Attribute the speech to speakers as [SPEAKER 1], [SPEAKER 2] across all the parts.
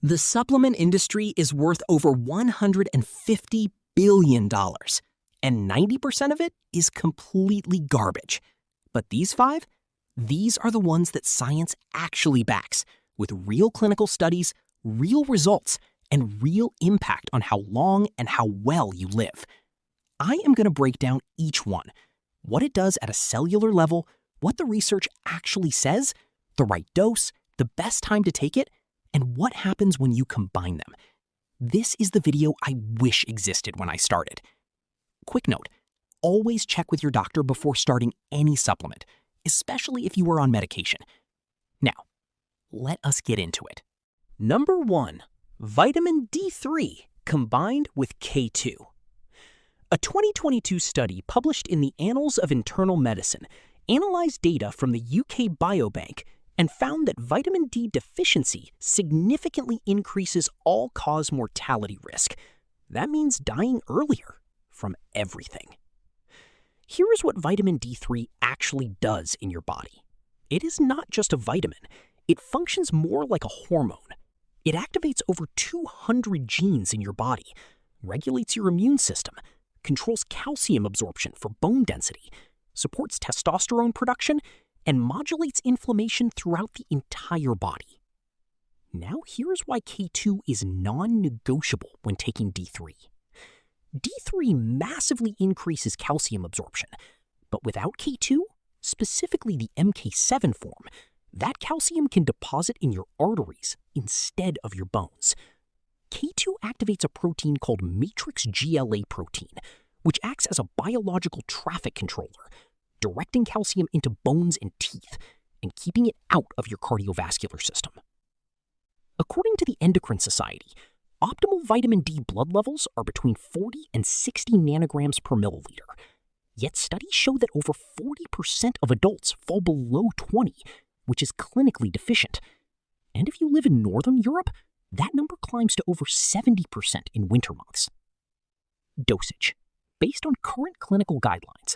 [SPEAKER 1] The supplement industry is worth over $150 billion, and 90% of it is completely garbage. But these five, these are the ones that science actually backs, with real clinical studies, real results, and real impact on how long and how well you live. I am going to break down each one, what it does at a cellular level, what the research actually says, the right dose, the best time to take it, and what happens when you combine them. This is the video I wish existed when I started. Quick note, always check with your doctor before starting any supplement, especially if you are on medication. Now, let us get into it. Number 1, vitamin D3 combined with K2. A 2022 study published in the Annals of Internal Medicine analyzed data from the UK Biobank and found that vitamin D deficiency significantly increases all-cause mortality risk. That means dying earlier from everything. Here is what vitamin D3 actually does in your body. It is not just a vitamin. It functions more like a hormone. It activates over 200 genes in your body, regulates your immune system, controls calcium absorption for bone density, supports testosterone production, and modulates inflammation throughout the entire body. Now here's why K2 is non-negotiable when taking D3. D3 massively increases calcium absorption, but without K2, specifically the MK7 form, that calcium can deposit in your arteries instead of your bones. K2 activates a protein called matrix GLA protein, which acts as a biological traffic controller, directing calcium into bones and teeth, and keeping it out of your cardiovascular system. According to the Endocrine Society, optimal vitamin D blood levels are between 40 and 60 nanograms per milliliter. Yet studies show that over 40% of adults fall below 20, which is clinically deficient. And if you live in Northern Europe, that number climbs to over 70% in winter months. Dosage. Based on current clinical guidelines,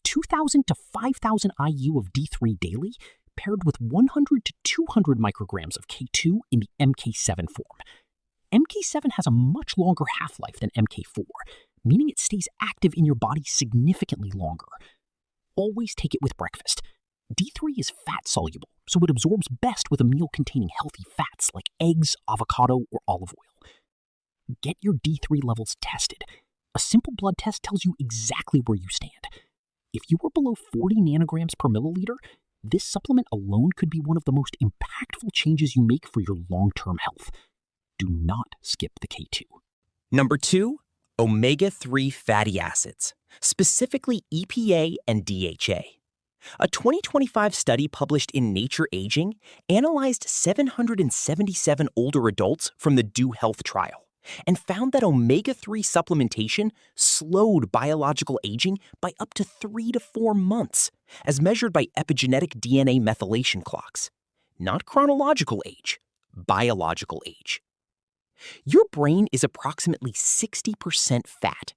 [SPEAKER 1] 2,000 to 5,000 IU of D3 daily paired with 100 to 200 micrograms of K2 in the MK7 form. MK7 has a much longer half-life than MK4, meaning it stays active in your body significantly longer. Always take it with breakfast. D3 is fat-soluble, so it absorbs best with a meal containing healthy fats like eggs, avocado, or olive oil. Get your D3 levels tested. A simple blood test tells you exactly where you stand. If you are below 40 nanograms per milliliter, this supplement alone could be one of the most impactful changes you make for your long-term health. Do not skip the K2.
[SPEAKER 2] Number 2, omega-3 fatty acids, specifically EPA and DHA. A 2025 study published in Nature Aging analyzed 777 older adults from the Do Health trial and found that omega-3 supplementation slowed biological aging by up to 3 to 4 months, as measured by epigenetic DNA methylation clocks. Not chronological age, biological age. Your brain is approximately 60% fat,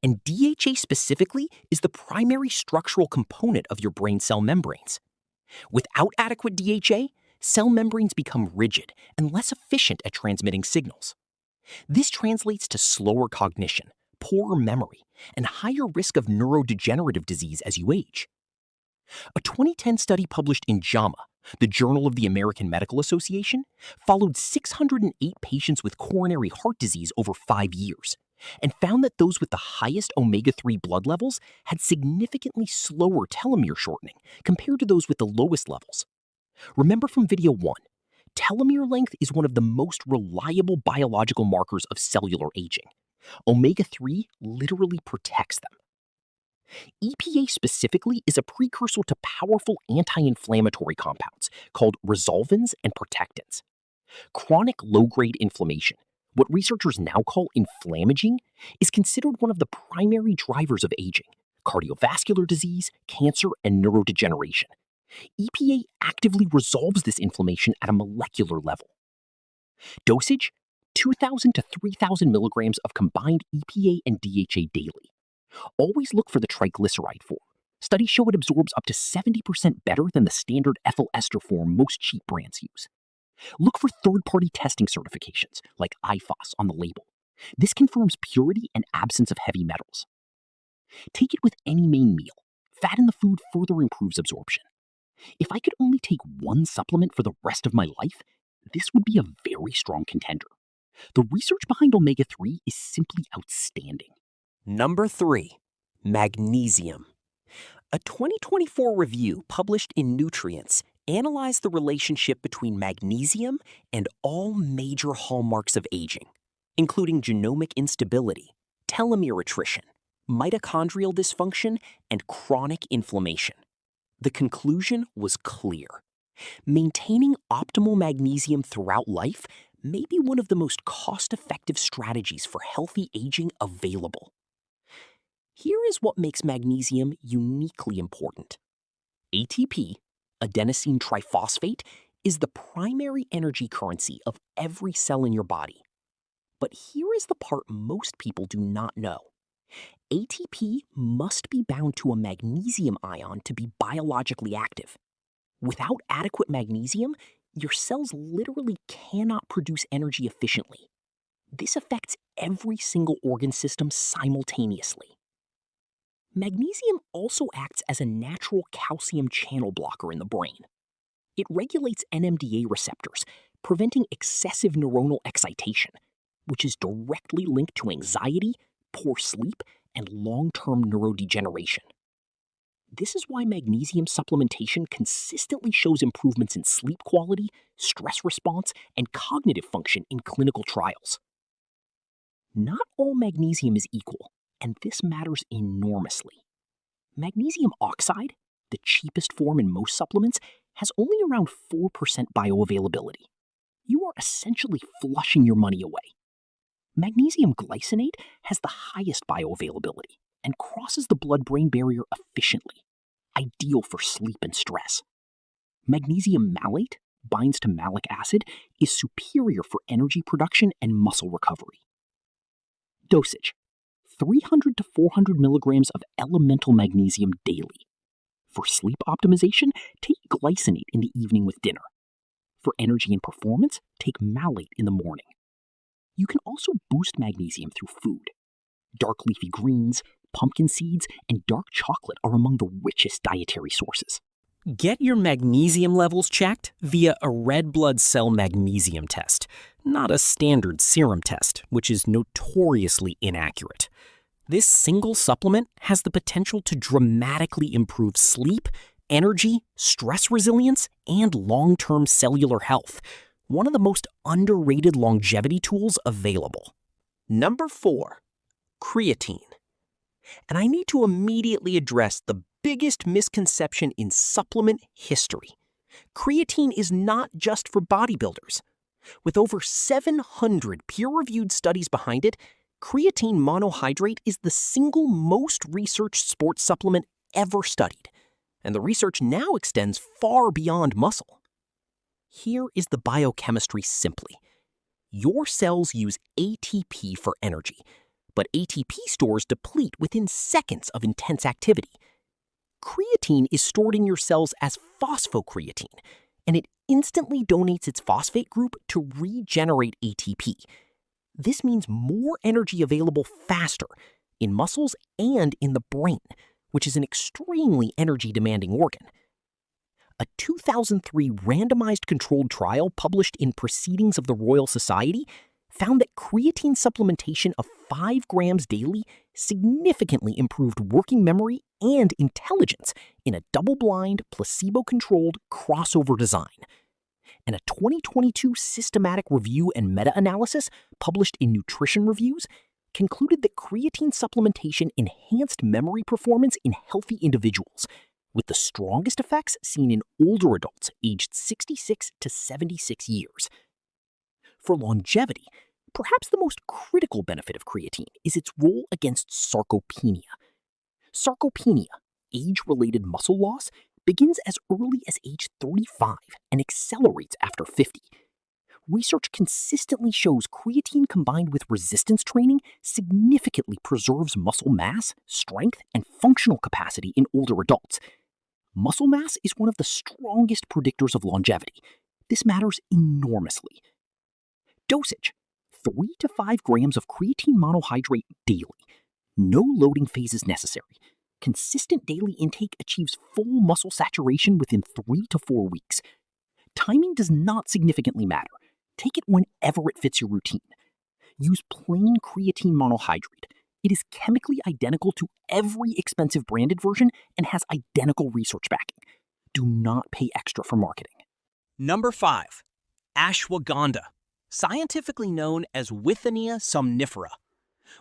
[SPEAKER 2] and DHA specifically is the primary structural component of your brain cell membranes. Without adequate DHA, cell membranes become rigid and less efficient at transmitting signals. This translates to slower cognition, poorer memory, and higher risk of neurodegenerative disease as you age. A 2010 study published in JAMA, the Journal of the American Medical Association, followed 608 patients with coronary heart disease over 5 years and found that those with the highest omega-3 blood levels had significantly slower telomere shortening compared to those with the lowest levels. Remember from video 1, telomere length is one of the most reliable biological markers of cellular aging. Omega-3 literally protects them. EPA specifically is a precursor to powerful anti-inflammatory compounds called resolvins and protectins. Chronic low-grade inflammation, what researchers now call inflammaging, is considered one of the primary drivers of aging, cardiovascular disease, cancer, and neurodegeneration. EPA actively resolves this inflammation at a molecular level. Dosage: 2,000 to 3,000 milligrams of combined EPA and DHA daily. Always look for the triglyceride form. Studies show it absorbs up to 70% better than the standard ethyl ester form most cheap brands use.
[SPEAKER 3] Look for third-party testing certifications, like IFOS, on the label. This confirms purity and absence of heavy metals. Take it with any main meal. Fat in the food further improves absorption. If I could only take one supplement for the rest of my life, this would be a very strong contender. The research behind omega-3 is simply outstanding.
[SPEAKER 2] Number 3, magnesium. A 2024 review published in Nutrients analyzed the relationship between magnesium and all major hallmarks of aging, including genomic instability, telomere attrition, mitochondrial dysfunction, and chronic inflammation. The conclusion was clear. Maintaining optimal magnesium throughout life may be one of the most cost-effective strategies for healthy aging available. Here is what makes magnesium uniquely important. ATP, adenosine triphosphate, is the primary energy currency of every cell in your body. But here is the part most people do not know. ATP must be bound to a magnesium ion to be biologically active. Without adequate magnesium, your cells literally cannot produce energy efficiently. This affects every single organ system simultaneously. Magnesium also acts as a natural calcium channel blocker in the brain. It regulates NMDA receptors, preventing excessive neuronal excitation, which is directly linked to anxiety, poor sleep, and long-term neurodegeneration. This is why magnesium supplementation consistently shows improvements in sleep quality, stress response, and cognitive function in clinical trials. Not all magnesium is equal, and this matters enormously. Magnesium oxide, the cheapest form in most supplements, has only around 4% bioavailability. You are essentially flushing your money away. Magnesium glycinate has the highest bioavailability and crosses the blood-brain barrier efficiently, ideal for sleep and stress. Magnesium malate binds to malic acid, is superior for energy production and muscle recovery. Dosage: 300 to 400 milligrams of elemental magnesium daily. For sleep optimization, take glycinate in the evening with dinner. For energy and performance, take malate in the morning. You can also boost magnesium through food. Dark leafy greens, pumpkin seeds, and dark chocolate are among the richest dietary sources. Get your magnesium levels checked via a red blood cell magnesium test, not a standard serum test, which is notoriously inaccurate. This single supplement has the potential to dramatically improve sleep, energy, stress resilience, and long-term cellular health, one of the most underrated longevity tools available. Number 4, creatine. And I need to immediately address the biggest misconception in supplement history. Creatine is not just for bodybuilders. With over 700 peer-reviewed studies behind it, creatine monohydrate is the single most researched sports supplement ever studied, and the research now extends far beyond muscle. Here is the biochemistry simply. Your cells use ATP for energy, but ATP stores deplete within seconds of intense activity. Creatine is stored in your cells as phosphocreatine, and it instantly donates its phosphate group to regenerate ATP. This means more energy available faster in muscles and in the brain, which is an extremely energy-demanding organ. A 2003 randomized controlled trial published in Proceedings of the Royal Society found that creatine supplementation of 5 grams daily significantly improved working memory and intelligence in a double-blind, placebo-controlled crossover design. And a 2022 systematic review and meta-analysis published in Nutrition Reviews concluded that creatine supplementation enhanced memory performance in healthy individuals, with the strongest effects seen in older adults aged 66 to 76 years. For longevity, perhaps the most critical benefit of creatine is its role against sarcopenia. Sarcopenia, age-related muscle loss, begins as early as age 35 and accelerates after 50. Research consistently shows creatine combined with resistance training significantly preserves muscle mass, strength, and functional capacity in older adults. Muscle mass is one of the strongest predictors of longevity,
[SPEAKER 3] This matters enormously. Dosage: 3 to 5 grams of creatine monohydrate daily. No loading phases necessary. Consistent daily intake achieves full muscle saturation within 3 to 4 weeks. Timing does not significantly matter. Take it whenever it fits your routine. Use plain creatine monohydrate. It is chemically identical to every expensive branded version and has identical research backing. Do not pay extra for marketing.
[SPEAKER 1] Number 5. Ashwagandha, scientifically known as Withania somnifera.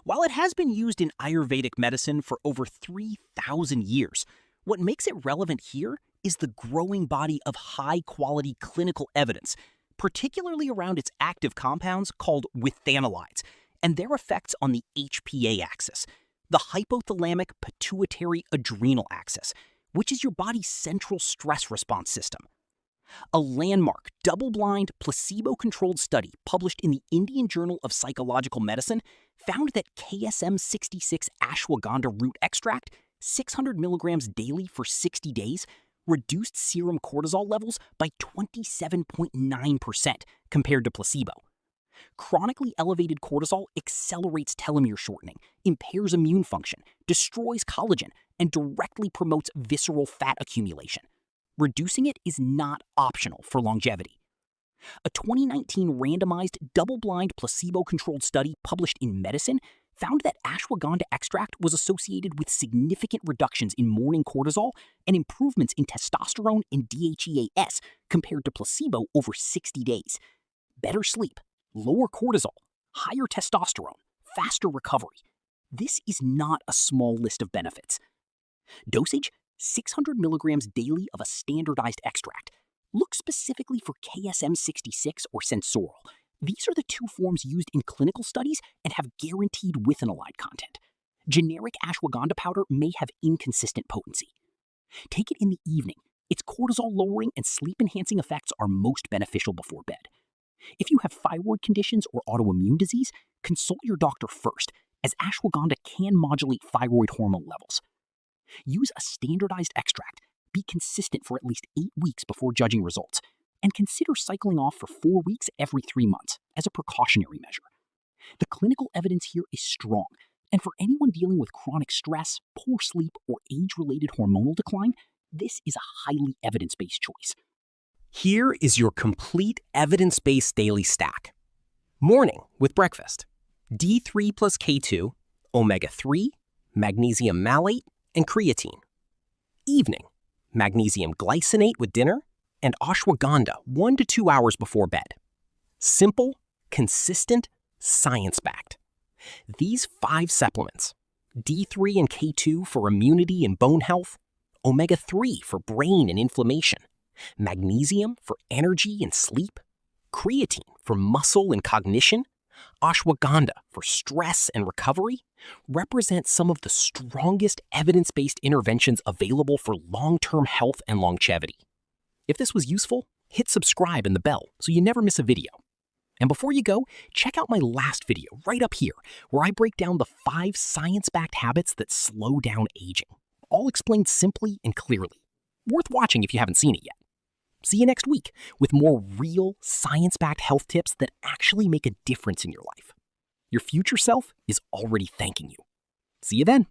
[SPEAKER 1] While it has been used in Ayurvedic medicine for over 3,000 years, what makes it relevant here is the growing body of high-quality clinical evidence, particularly around its active compounds called withanolides, and their effects on the HPA axis, the hypothalamic pituitary adrenal axis, which is your body's central stress response system. A landmark, double-blind, placebo-controlled study published in the Indian Journal of Psychological Medicine found that KSM-66 ashwagandha root extract, 600 milligrams daily for 60 days, reduced serum cortisol levels by 27.9% compared to placebo. Chronically elevated cortisol accelerates telomere shortening, impairs immune function, destroys collagen, and directly promotes visceral fat accumulation. Reducing it is not optional for longevity. A 2019 randomized, double-blind, placebo-controlled study published in Medicine found that ashwagandha extract was associated with significant reductions in morning cortisol and improvements in testosterone and DHEAS compared to placebo over 60 days. Better sleep, lower cortisol, higher testosterone, faster recovery. This is not a small list of benefits. Dosage: 600 milligrams daily of a standardized extract. Look specifically for KSM-66 or Sensoril. These are the two forms used in clinical studies and have guaranteed withanolide content. Generic ashwagandha powder may have inconsistent potency. Take it in the evening. Its cortisol-lowering and sleep-enhancing effects are most beneficial before bed. If you have thyroid conditions or autoimmune disease, consult your doctor first, as ashwagandha can modulate thyroid hormone levels. Use a standardized extract. Be consistent for at least 8 weeks before judging results, and consider cycling off for 4 weeks every 3 months as a precautionary measure. The clinical evidence here is strong, and for anyone dealing with chronic stress, poor sleep, or age-related hormonal decline, this is a highly evidence-based choice.
[SPEAKER 2] Here is your complete evidence-based daily stack. Morning with breakfast: D3 plus K2, Omega-3, magnesium malate, and creatine. Evening: magnesium glycinate with dinner, and ashwagandha 1 to 2 hours before bed. Simple, consistent, science-backed. These 5 supplements, D3 and K2 for immunity and bone health, Omega-3 for brain and inflammation, magnesium for energy and sleep, creatine for muscle and cognition, ashwagandha for stress and recovery, represent some of the strongest evidence-based interventions available for long-term health and longevity. If this was useful, hit subscribe and the bell so you never miss a video. And before you go, check out my last video right up here, where I break down the 5 science-backed habits that slow down aging, all explained simply and clearly. Worth watching if you haven't seen it yet. See you next week with more real, science-backed health tips that actually make a difference in your life. Your future self is already thanking you. See you then.